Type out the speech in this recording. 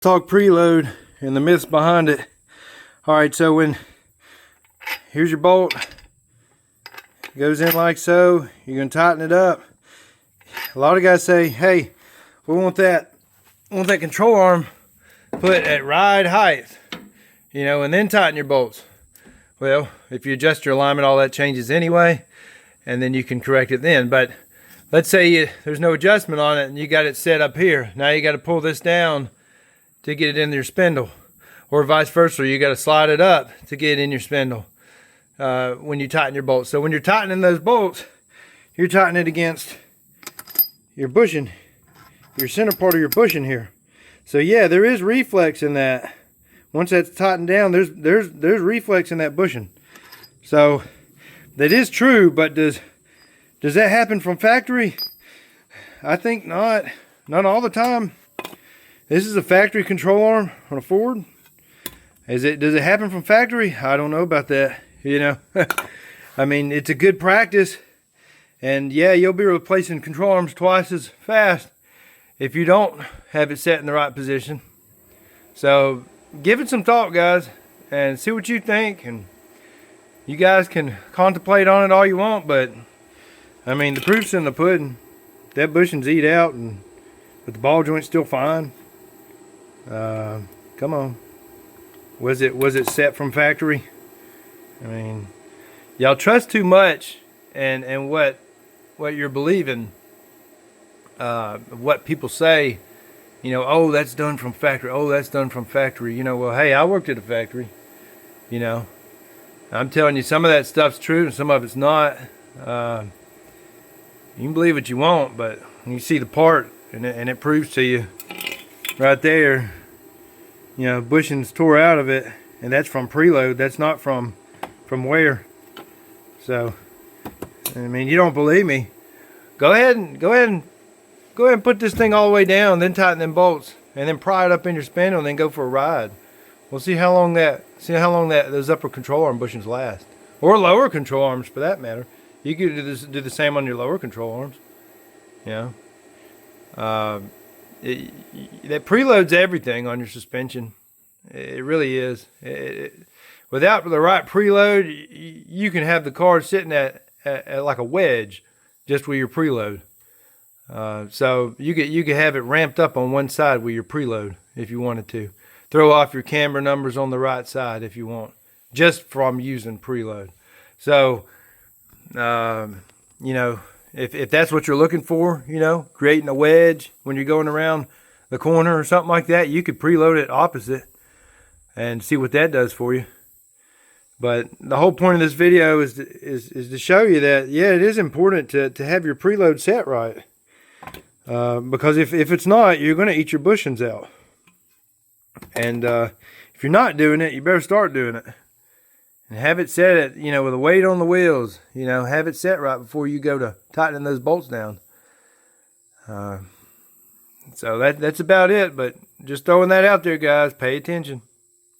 Talk preload and the myths behind it. All right, so here's your bolt, it goes in like so. You're gonna tighten it up. A lot of guys say, hey, we want that control arm put at ride height, you know, and then tighten your bolts. Well, if you adjust your alignment, all that changes anyway, and then you can correct it then. But let's say there's no adjustment on it and you got it set up here. Now you got to pull this down to get it in your spindle, or vice versa. You got to slide it up to get it in your spindle when you tighten your bolts. So when you're tightening those bolts, you're tightening it against your bushing, your center part of your bushing here. So yeah, there is reflex in that. Once that's tightened down, there's reflex in that bushing. So that is true, but does that happen from factory? I think not. Not all the time. This is a factory control arm on a Ford. Does it happen from factory? I don't know about that, you know. I mean, it's a good practice. And yeah, you'll be replacing control arms twice as fast if you don't have it set in the right position. So give it some thought, guys, and see what you think. And you guys can contemplate on it all you want, but I mean, the proof's in the pudding. That bushing's eat out, but the ball joint's still fine. Come on. Was it set from factory? I mean, y'all trust too much and what you're believing, what people say, you know, oh, that's done from factory. Oh, that's done from factory. You know, well, hey, I worked at a factory, you know. I'm telling you, some of that stuff's true and some of it's not. You can believe what you want, but when you see the part and it proves to you right there, you know, bushings tore out of it, and that's from preload. That's not from wear. So, I mean, you don't believe me? Go ahead and put this thing all the way down, then tighten them bolts, and then pry it up in your spindle, and then go for a ride. We'll see how long those upper control arm bushings last, or lower control arms for that matter. You could do the same on your lower control arms. You know, that preloads everything on your suspension. It really is. Without the right preload, you can have the car sitting at like a wedge just with your preload. So you could have it ramped up on one side with your preload if you wanted to. Throw off your camber numbers on the right side if you want, just from using preload. So, you know, if that's what you're looking for, you know, creating a wedge when you're going around the corner or something like that, you could preload it opposite and see what that does for you. But the whole point of this video is to show you that, yeah, it is important to have your preload set right. Because if it's not, you're going to eat your bushings out. And if you're not doing it, you better start doing it. And have it set at, you know, with a weight on the wheels. You know, have it set right before you go to tightening those bolts down. So that's about it. But just throwing that out there, guys. Pay attention.